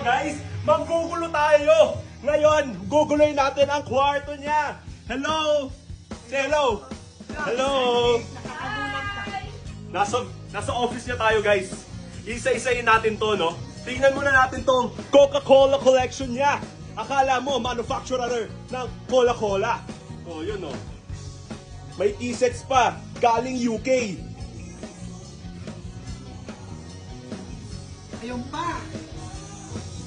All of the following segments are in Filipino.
guys, manggugulo tayo. Ngayon, guguloy natin ang kwarto niya. Hello! Say hello! Hello! Nasa office niya tayo, guys. Isa-isayin natin to, no? Tingnan muna natin tong Coca-Cola collection niya. Akala mo, manufacturer ng Coca-Cola. Oh, yun, no? May T-sets pa, galing UK. Ayun pa.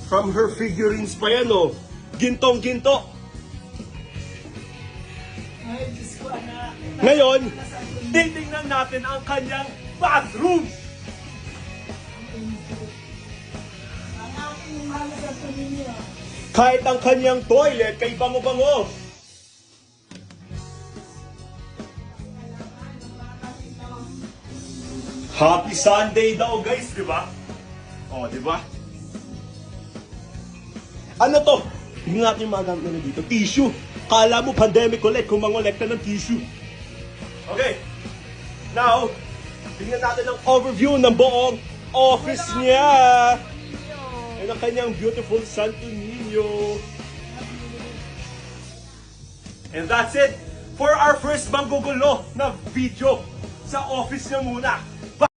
From her figurines pa yan, oh. Gintong-ginto. Ay, Diyos ko, anak. Ngayon, titingnan natin ang kanyang bathroom. Ang aking mahal sa pamilya. Kahit ang kanyang toilet kay bango-bango. Happy Sunday daw, guys, di ba? Oh, di ba? Ano to? Tingnan natin yung mga gamit na dito. Tissue. Kala mo pandemic ulit kung mangolekta ng tissue. Okay. Now, tingnan natin ang overview ng buong office niya. And ang kanyang beautiful Santo Niño. And that's it for our first manggugulo na video sa office niya muna.